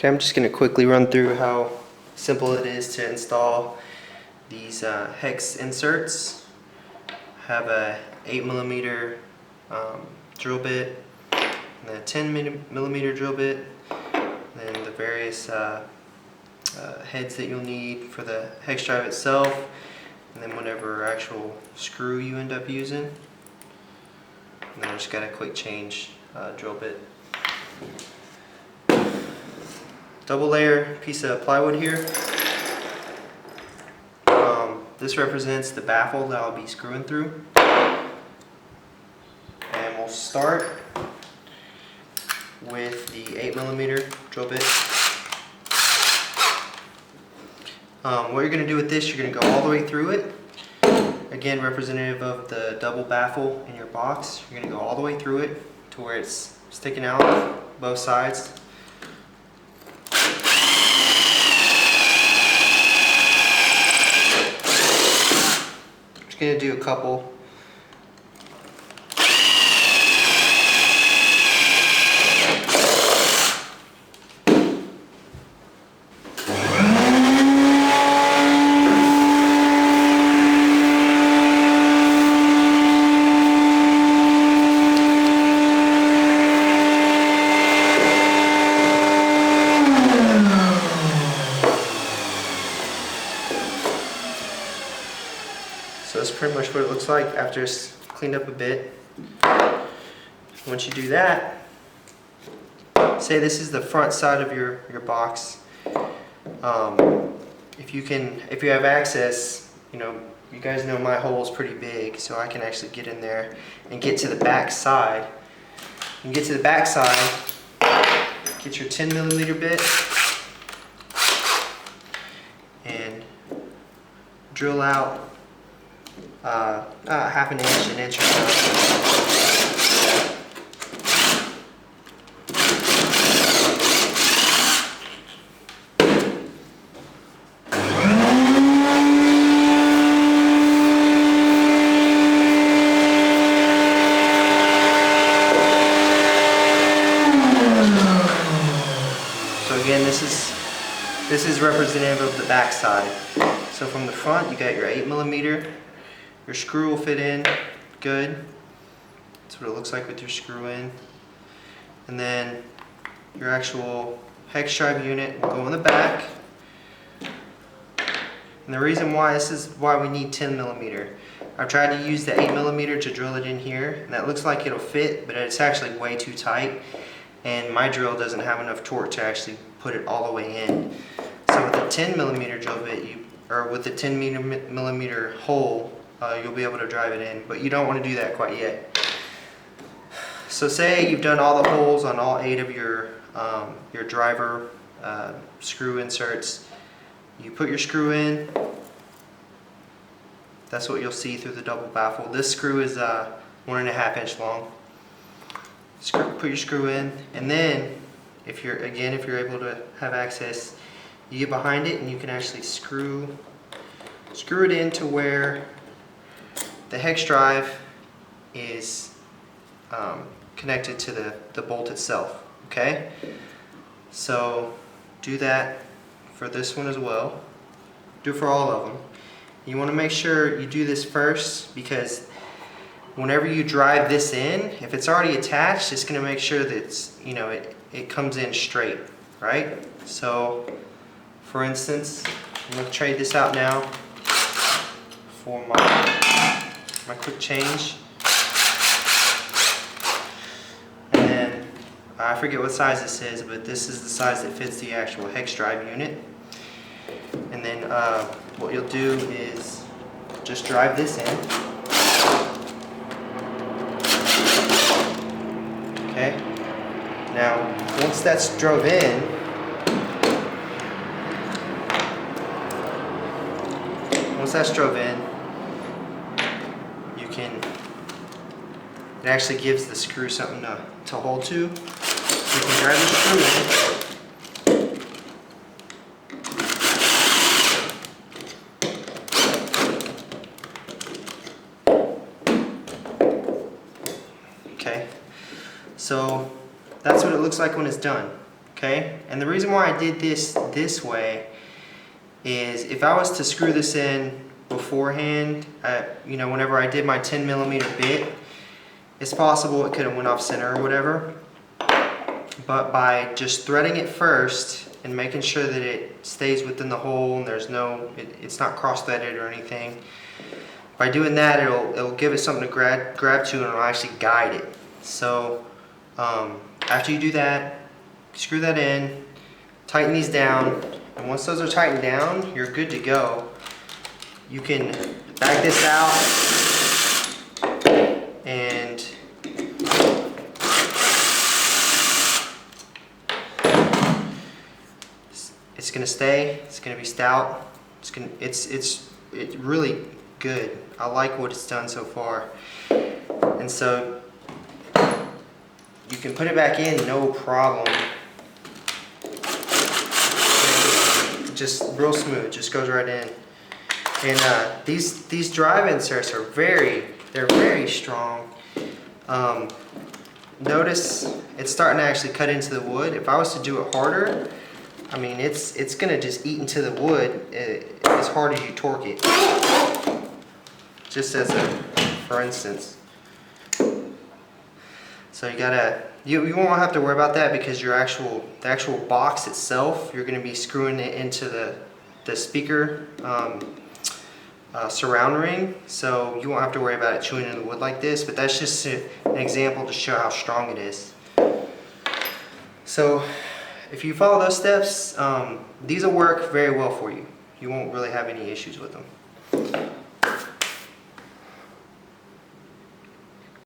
Okay, I'm just going to quickly run through how simple it is to install these hex inserts. I have a 8mm drill bit, and then a 10mm drill bit, and then the various heads that you'll need for the hex drive itself, and then whatever actual screw you end up using. And then I just got a quick change drill bit. Double layer piece of plywood here. This represents the baffle that I'll be screwing through. And we'll start with the 8mm drill bit. What you're going to do with this, you're going to go all the way through it. Again, representative of the double baffle in your box. You're going to go all the way through it to where it's sticking out both sides. Just going to do a couple. So that's pretty much what it looks like after it's cleaned up a bit. Once you do that, say this is the front side of your box. If you have access, you guys know my hole is pretty big, so I can actually get in there and get to the back side. You can get to the back side, get your 10mm bit, and drill out half an inch or so. So again, this is representative of the back side. So from the front, you got your 8mm. Your screw will fit in good. That's what it looks like with your screw in. And then your actual hex drive unit will go in the back. And the reason why, this is why we need 10mm. I've tried to use the 8mm to drill it in here, and that looks like it'll fit, but it's actually way too tight. And my drill doesn't have enough torque to actually put it all the way in. So with a 10mm drill bit, or with the 10mm hole, you'll be able to drive it in, but you don't want to do that quite yet. So say you've done all the holes on all 8 of your driver screw inserts. You put your screw in. That's what you'll see through the double baffle. This screw is 1.5 inch long. Put your screw in, and then if you're able to have access, you get behind it and you can actually screw it into where the hex drive is connected to the bolt itself. Okay, so do that for this one as well. Do it for all of them. You want to make sure you do this first, because whenever you drive this in, if it's already attached, it's going to make sure that it comes in straight, right? So for instance, I'm going to trade this out now for my quick change. And then I forget what size this is, but this is the size that fits the actual hex drive unit. And then what you'll do is just drive this in. Okay. Now, once that's drove in, it actually gives the screw something to hold to. So you can drive the screw in. Okay, so that's what it looks like when it's done. Okay, and the reason why I did this way is if I was to screw this in beforehand, you know, whenever I did my 10mm bit, it's possible it could have went off center or whatever. But by just threading it first and making sure that it stays within the hole and there's no, it's not cross-threaded or anything, by doing that it'll give it something to grab to, and it'll actually guide it. So after you do that, screw that in, tighten these down, and once those are tightened down, you're good to go. You can back this out and it's gonna stay. It's gonna be stout. It's really good. I like what it's done so far. And so you can put it back in, no problem. Just real smooth, just goes right in. And these drive inserts are very strong. Notice it's starting to actually cut into the wood. If I was to do it harder, I mean, it's gonna just eat into the wood as hard as you torque it. Just as for instance. So you won't have to worry about that, because the actual box itself, you're gonna be screwing it into the speaker surround ring, so you won't have to worry about it chewing into the wood like this. But that's just an example to show how strong it is. So if you follow those steps, these will work very well for you. You won't really have any issues with them.